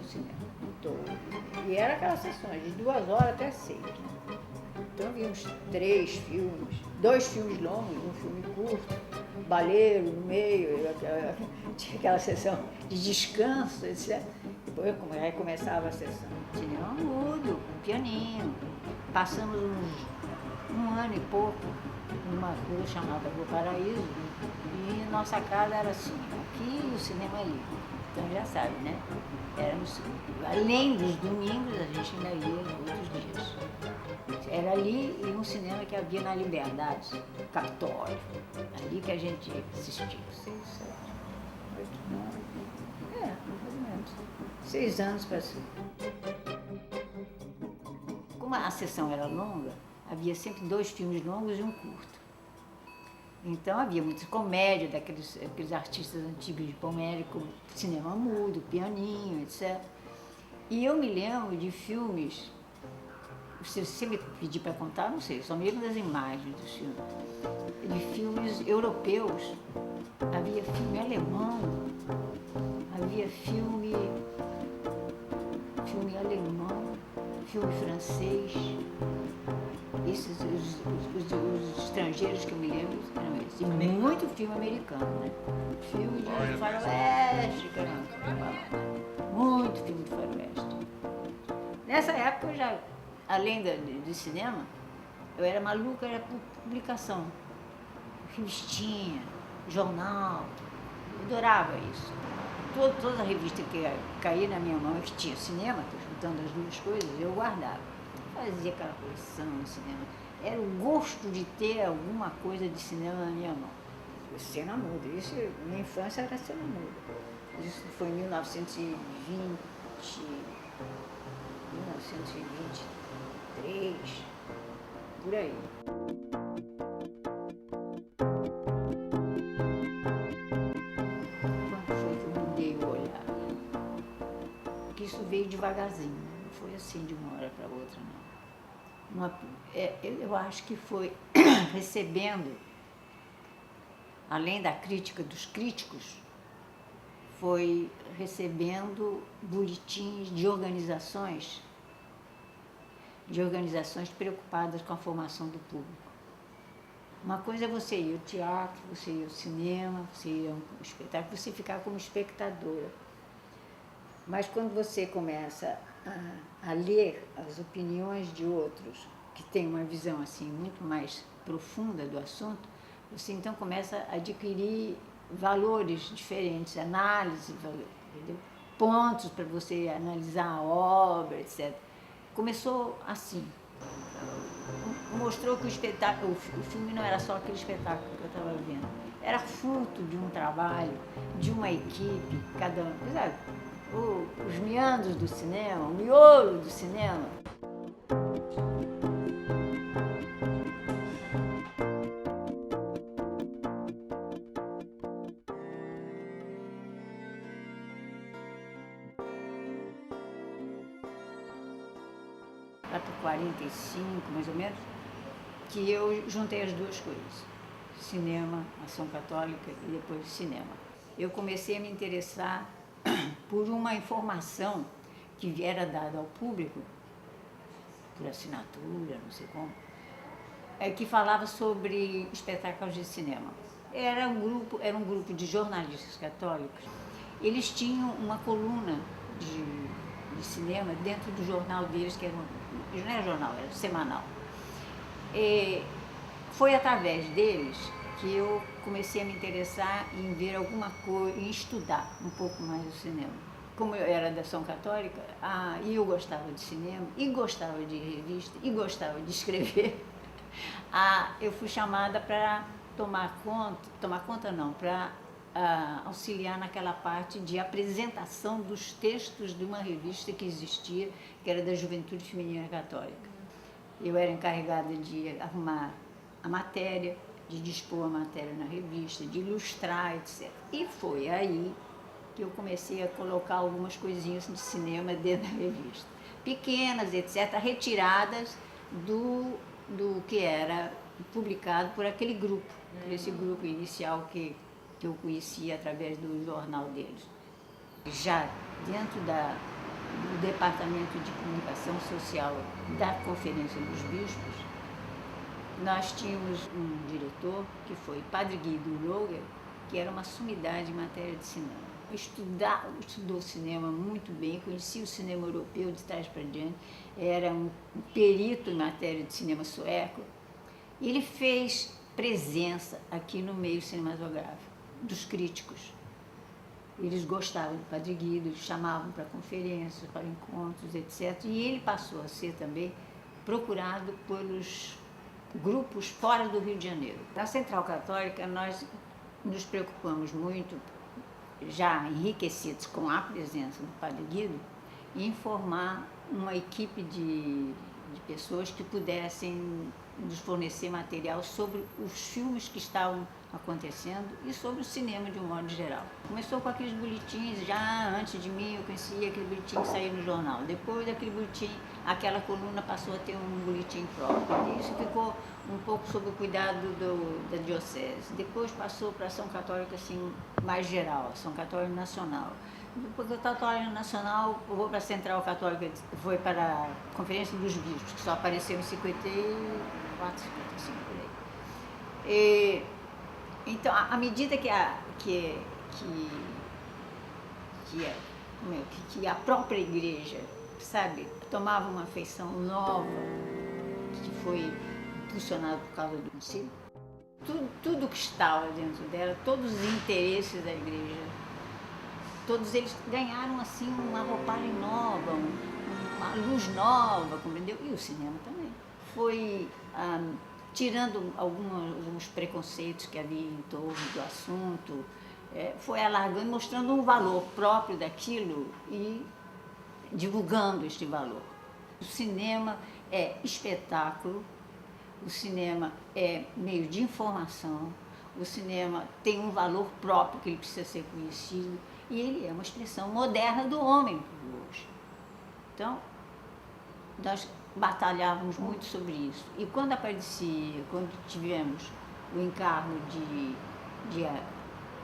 o cinema, todo. E era aquelas sessões de 2 horas até 6. Né? Então vimos 3 filmes, 2 filmes longos, um filme curto, baleiro no meio, tinha aquela sessão de descanso, etc. Depois aí começava a sessão de cinema mudo, com pianinho. Passamos um ano e pouco numa rua chamada Rua Paraíso, e nossa casa era assim, aqui e o cinema ali. Então já sabe, né? Éramos, além dos domingos, a gente ainda ia outros dias. Era ali e um cinema que havia na Liberdade, Capitólio. Ali que a gente assistia. 6, 7, 8, 9. Mais ou menos. 6 anos para ser. Como a sessão era longa, havia sempre 2 filmes longos e um curto. Então havia muita comédia daqueles artistas antigos de Palmeiras, como cinema mudo, pianinho, etc. E eu me lembro de filmes, se você me pedir para contar, não sei, eu só me lembro das imagens dos filmes. De filmes europeus, havia filme alemão, havia filme alemão, filme francês. Esses, os estrangeiros que eu me lembro eram esses. E muito filme americano, né? Filme de faroeste, caramba. Muito filme de faroeste. Nessa época eu já, além do cinema, eu era maluca, era por publicação. Revistinha, jornal. Eu adorava isso. Toda a revista que caía na minha mão, que tinha cinema, juntando as duas coisas, eu guardava. Fazia aquela coleção de cinema. Era o gosto de ter alguma coisa de cinema na minha mão. Cena muda. Isso, minha infância era cena muda. Isso foi em 1923, por aí. Quando foi que eu mudei o olhar? Porque isso veio devagarzinho, não foi assim de uma hora para outra, não. Eu acho que foi recebendo, além da crítica dos críticos, foi recebendo boletins de organizações preocupadas com a formação do público. Uma coisa é você ir ao teatro, você ir ao cinema, você ir ao espetáculo, você ficar como espectadora. Mas quando você começa a ler as opiniões de outros, que têm uma visão assim muito mais profunda do assunto, você então começa a adquirir valores diferentes, análise, entendeu? Pontos para você analisar a obra, etc. Começou assim. Mostrou que o filme não era só aquele espetáculo que eu estava vendo. Era fruto de um trabalho, de uma equipe, cada um. Sabe? Os meandros do cinema, o miolo do cinema. Lá por 45, mais ou menos, que eu juntei as duas coisas. Cinema, ação católica e depois cinema. Eu comecei a me interessar por uma informação que era dada ao público, por assinatura, não sei como, que falava sobre espetáculos de cinema. Era um grupo de jornalistas católicos. Eles tinham uma coluna de cinema dentro do jornal deles, que não era jornal, era semanal. E foi através deles que eu comecei a me interessar em ver alguma coisa, em estudar um pouco mais o cinema. Como eu era da ação católica, e eu gostava de cinema, e gostava de revista, e gostava de escrever, eu fui chamada para para auxiliar naquela parte de apresentação dos textos de uma revista que existia, que era da Juventude Feminina Católica. Eu era encarregada de arrumar a matéria, de dispor a matéria na revista, de ilustrar, etc. E foi aí que eu comecei a colocar algumas coisinhas de cinema dentro da revista. Pequenas, etc., retiradas do que era publicado por aquele grupo, por esse grupo inicial que eu conhecia através do jornal deles. Já dentro do Departamento de Comunicação Social da Conferência dos Bispos, nós tínhamos um diretor que foi Padre Guido Roger, que era uma sumidade em matéria de cinema. Estudou cinema muito bem, conhecia o cinema europeu de trás para diante, era um perito em matéria de cinema sueco. E ele fez presença aqui no meio cinematográfico, dos críticos. Eles gostavam do Padre Guido, eles chamavam para conferências, para encontros, etc. E ele passou a ser também procurado pelos grupos fora do Rio de Janeiro. Na Central Católica, nós nos preocupamos muito, já enriquecidos com a presença do Padre Guido, em formar uma equipe de pessoas que pudessem nos fornecer material sobre os filmes que estavam acontecendo e sobre o cinema de um modo geral. Começou com aqueles boletins, já antes de mim eu conhecia aquele boletim que saía no jornal. Depois daquele boletim, aquela coluna passou a ter um boletim próprio. Isso ficou um pouco sob o cuidado da diocese. Depois passou para a Ação Católica assim, mais geral, Ação Católica Nacional. Depois da Católica Nacional, eu vou para a Central Católica, foi para a Conferência dos Bispos, que só apareceu em 54, 55 por aí. Então, à medida que a própria igreja, sabe, tomava uma feição nova, que foi impulsionada por causa do concílio, tudo que estava dentro dela, todos os interesses da igreja, todos eles ganharam assim uma roupagem nova, uma luz nova, compreendeu? E o cinema também. Foi tirando alguns preconceitos que havia em torno do assunto, foi alargando, mostrando um valor próprio daquilo e divulgando este valor. O cinema é espetáculo, o cinema é meio de informação, o cinema tem um valor próprio que ele precisa ser conhecido e ele é uma expressão moderna do homem hoje. Então, nós batalhávamos muito sobre isso. E quando tivemos o encargo de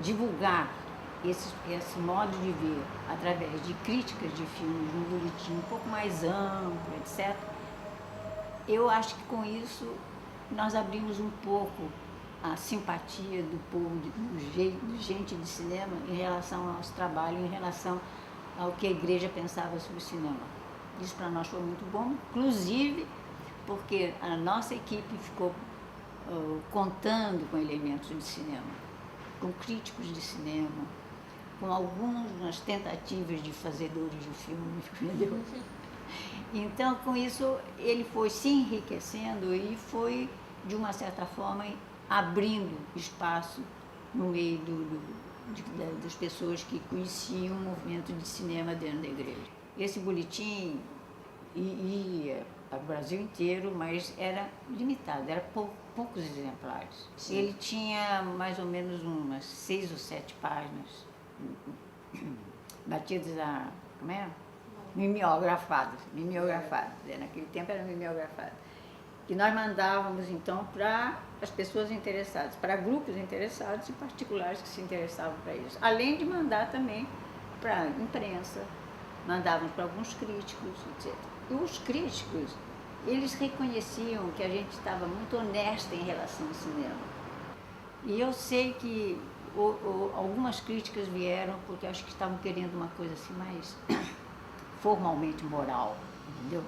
divulgar esse modo de ver através de críticas de filmes, num boletim um pouco mais amplo, etc., eu acho que com isso nós abrimos um pouco a simpatia do povo, do gente de cinema em relação ao nosso trabalho, em relação ao que a igreja pensava sobre o cinema. Isso para nós foi muito bom, inclusive porque a nossa equipe ficou contando com elementos de cinema, com críticos de cinema, com algumas tentativas de fazedores de filmes, entendeu? Então, com isso, ele foi se enriquecendo e foi, de uma certa forma, abrindo espaço no meio das pessoas que conheciam o movimento de cinema dentro da igreja. Esse boletim ia ao Brasil inteiro, mas era limitado, era poucos exemplares. Sim. Ele tinha mais ou menos umas 6 ou 7 páginas, batidas a... como é? Mimeografadas. Naquele tempo era mimeografado. Que nós mandávamos, então, para as pessoas interessadas, para grupos interessados e particulares que se interessavam para isso. Além de mandar também para a imprensa, mandávamos para alguns críticos, etc. E os críticos, eles reconheciam que a gente estava muito honesta em relação ao cinema. E eu sei que algumas críticas vieram porque acho que estavam querendo uma coisa assim mais formalmente moral, entendeu?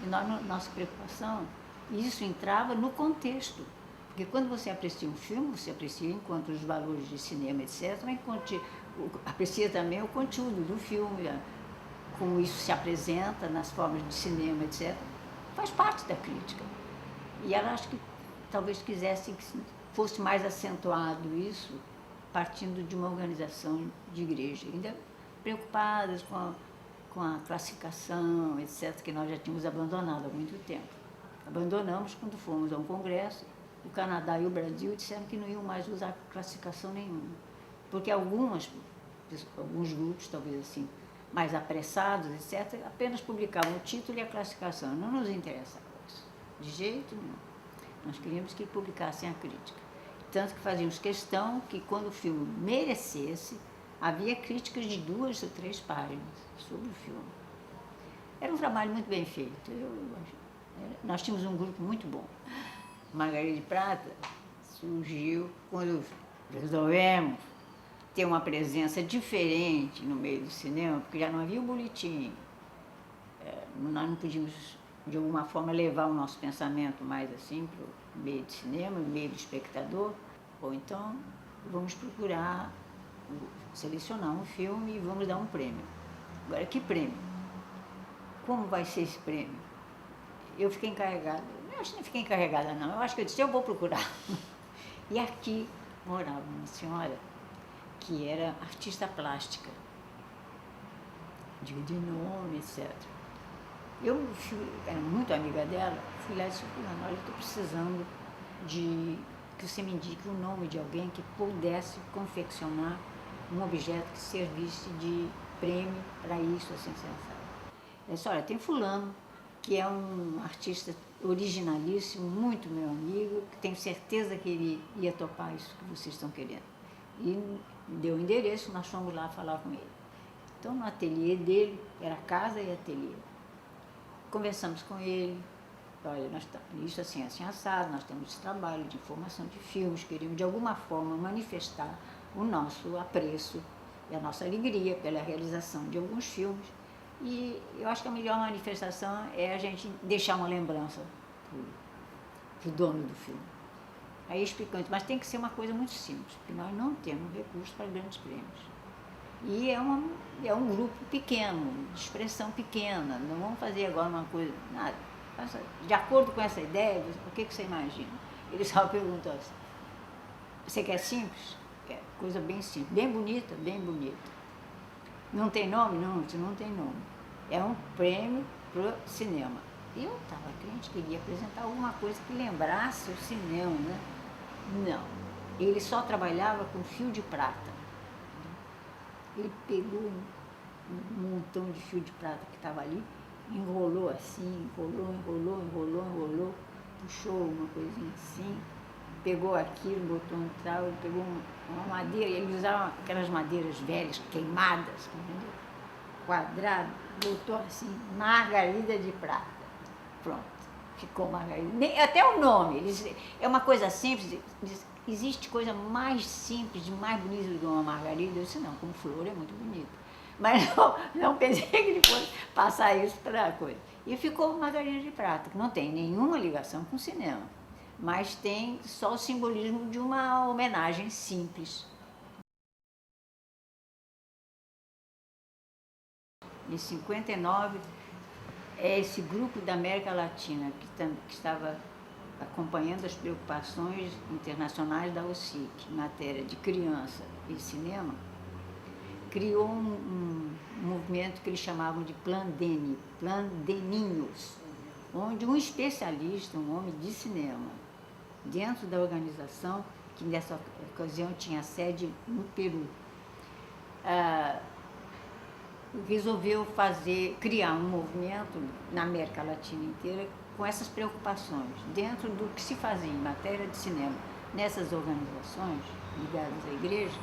E nossa preocupação, isso entrava no contexto. Porque quando você aprecia um filme, você aprecia enquanto os valores de cinema, etc., mas aprecia também o conteúdo do filme, como isso se apresenta nas formas de cinema, etc., faz parte da crítica. E ela acho que talvez quisesse que fosse mais acentuado isso, partindo de uma organização de igreja, ainda preocupadas com a classificação, etc., que nós já tínhamos abandonado há muito tempo. Abandonamos quando fomos a um congresso, o Canadá e o Brasil disseram que não iam mais usar classificação nenhuma, porque alguns grupos, talvez assim, mais apressados, etc., apenas publicavam o título e a classificação. Não nos interessava isso, de jeito nenhum. Nós queríamos que publicassem a crítica. Tanto que fazíamos questão que, quando o filme merecesse, havia críticas de 2 ou 3 páginas sobre o filme. Era um trabalho muito bem feito. Nós tínhamos um grupo muito bom. Margarida de Prata surgiu quando resolvemos ter uma presença diferente no meio do cinema, porque já não havia o boletim. Nós não podíamos, de alguma forma, levar o nosso pensamento mais assim para o meio do cinema, no meio do espectador. Ou então, vamos procurar selecionar um filme e vamos dar um prêmio. Agora, que prêmio? Como vai ser esse prêmio? Eu fiquei encarregada. Eu acho que não fiquei encarregada, não. Eu acho que eu disse, eu vou procurar. E aqui morava uma senhora que era artista plástica, de nome, etc. Eu era muito amiga dela, fui lá e disse, olha, eu estou precisando que você me indique o nome de alguém que pudesse confeccionar um objeto que servisse de prêmio para isso, assim, sensacional. Ela disse, olha, tem fulano, que é um artista originalíssimo, muito meu amigo, que tenho certeza que ele ia topar isso que vocês estão querendo. E deu o endereço, nós fomos lá falar com ele. Então, no ateliê dele, era casa e ateliê. Conversamos com ele, olha, nós isso assim, assim, assado, nós temos esse trabalho de informação de filmes, queríamos de alguma forma manifestar o nosso apreço e a nossa alegria pela realização de alguns filmes. E eu acho que a melhor manifestação é a gente deixar uma lembrança para o dono do filme. Aí explicando, mas tem que ser uma coisa muito simples, porque nós não temos recursos para grandes prêmios. E é um grupo pequeno, de expressão pequena, não vamos fazer agora uma coisa, nada. De acordo com essa ideia, o que você imagina? Ele só perguntou assim, você quer simples? É, coisa bem simples, bem bonita, bem bonita. Não tem nome? Não, não tem nome. É um prêmio para o cinema. E eu estava crente que queria apresentar alguma coisa que lembrasse o cinema, né? Não. Ele só trabalhava com fio de prata. Ele pegou um montão de fio de prata que estava ali, enrolou assim, enrolou, puxou uma coisinha assim, pegou aquilo, botou um tal, ele pegou uma madeira, ele usava aquelas madeiras velhas, queimadas, entendeu? Quadrado, botou assim, Margarida de Prata. Pronto, ficou Margarida. Até o nome, é uma coisa simples, existe coisa mais simples, mais bonita do que uma margarida? Eu disse, não, como flor é muito bonita. Mas não pensei que ele fosse passar isso para a coisa. E ficou Margarida de Prata, que não tem nenhuma ligação com o cinema, mas tem só o simbolismo de uma homenagem simples. Em 59, é esse grupo da América Latina que estava acompanhando as preocupações internacionais da OSCIC em matéria de criança e cinema, criou um movimento que eles chamavam de Plandeninhos, onde um especialista, um homem de cinema, dentro da organização, que nessa ocasião tinha sede no Peru, resolveu criar um movimento na América Latina inteira com essas preocupações, dentro do que se fazia em matéria de cinema, nessas organizações ligadas à igreja,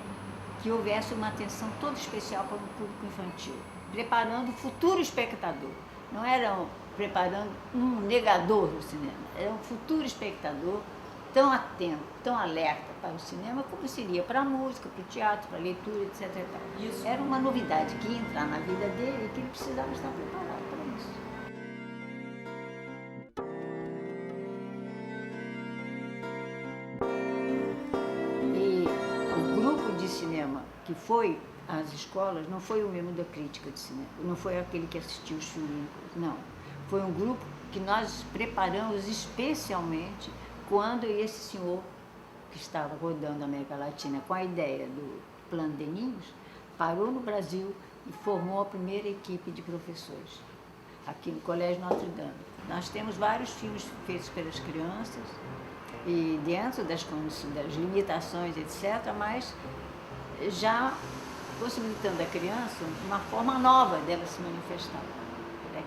que houvesse uma atenção toda especial para o público infantil, preparando o futuro espectador. Não era preparando um negador do cinema, era um futuro espectador tão atento, tão alerta para o cinema, como seria para a música, para o teatro, para a leitura, etc. Isso. Era uma novidade que ia entrar na vida dele e que ele precisava estar preparado para isso. E o grupo de cinema que foi às escolas não foi o mesmo da crítica de cinema, não foi aquele que assistiu os filmes, não. Foi um grupo que nós preparamos especialmente quando esse senhor, que estava rodando a América Latina com a ideia do Plandeninhos, parou no Brasil e formou a primeira equipe de professores, aqui no Colégio Notre Dame. Nós temos vários filmes feitos pelas crianças, e dentro das limitações, etc., mas já possibilitando à criança uma forma nova dela se manifestar.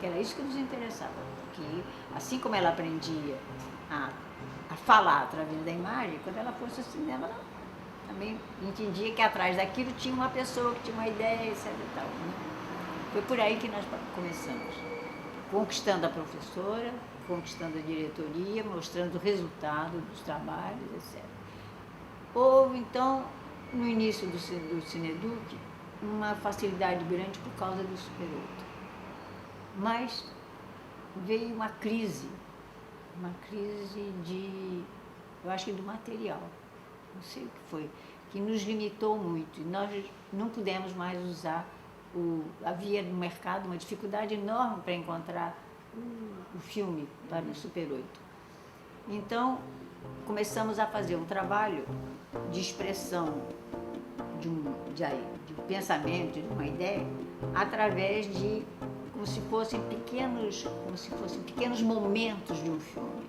Que era isso que nos interessava, porque assim como ela aprendia a falar através da imagem, quando ela fosse ao cinema, ela também entendia que atrás daquilo tinha uma pessoa que tinha uma ideia, etc. E tal, né? Foi por aí que nós começamos. conquistando a professora, conquistando a diretoria, mostrando o resultado dos trabalhos, etc. Houve, então, no início do Cineduc, uma facilidade grande por causa do Super 8. Mas veio uma crise de, eu acho que do material, não sei o que foi, que nos limitou muito. Nós não pudemos mais usar, havia no mercado uma dificuldade enorme para encontrar o filme lá no Super 8. Então, começamos a fazer um trabalho de expressão de um pensamento, de uma ideia, através de como se fossem pequenos momentos de um filme.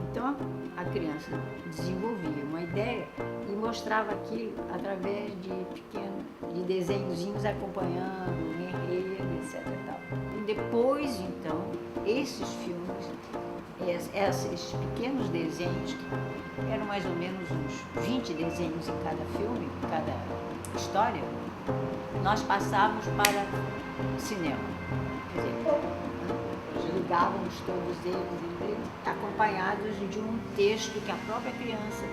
Então, a criança desenvolvia uma ideia e mostrava aquilo através de desenhozinhos acompanhando o enredo, etc. E tal. E depois, então, esses filmes, esses pequenos desenhos, que eram mais ou menos uns 20 desenhos em cada filme, em cada história, nós passávamos para cinema. Quer dizer, ligávamos todos eles acompanhados de um texto que a própria criança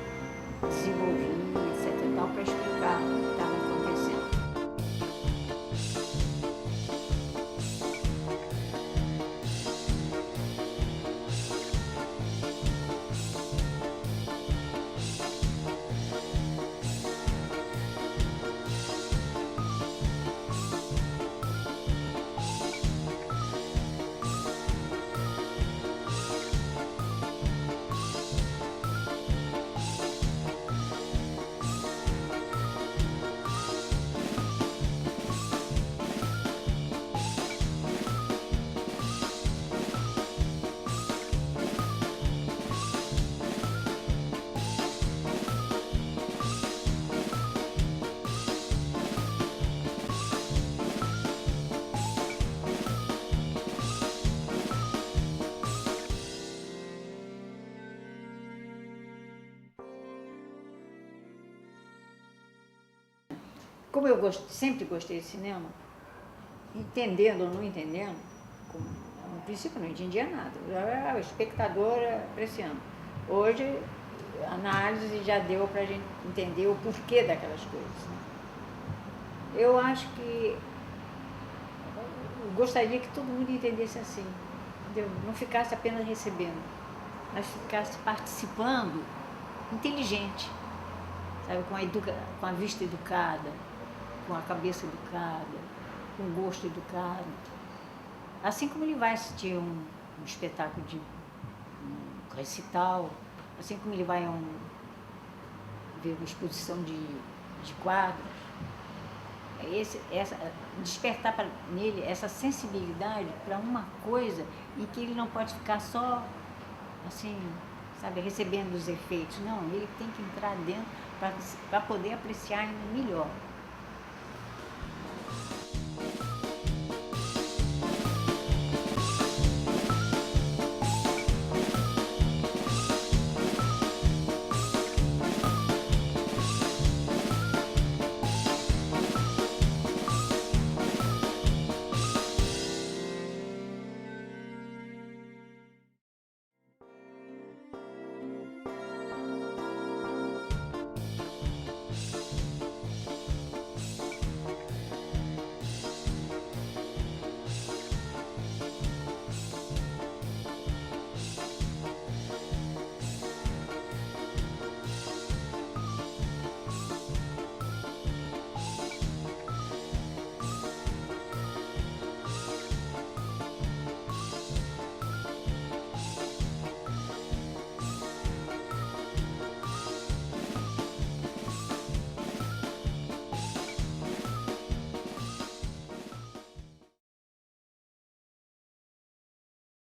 desenvolvia, etc. para explicar o que estava acontecendo. Como eu sempre gostei de cinema, entendendo ou não entendendo, no princípio não entendia nada, eu era espectadora apreciando. Hoje, a análise já deu para a gente entender o porquê daquelas coisas. Né? Eu acho que eu gostaria que todo mundo entendesse assim, entendeu? Não ficasse apenas recebendo, mas ficasse participando inteligente, sabe? Com a vista educada, com a cabeça educada, com o gosto educado. Assim como ele vai assistir um espetáculo de um recital, assim como ele vai ver uma exposição de quadros, despertar nele essa sensibilidade para uma coisa em que ele não pode ficar só assim, sabe, recebendo os efeitos. Não, ele tem que entrar dentro para poder apreciar ainda melhor.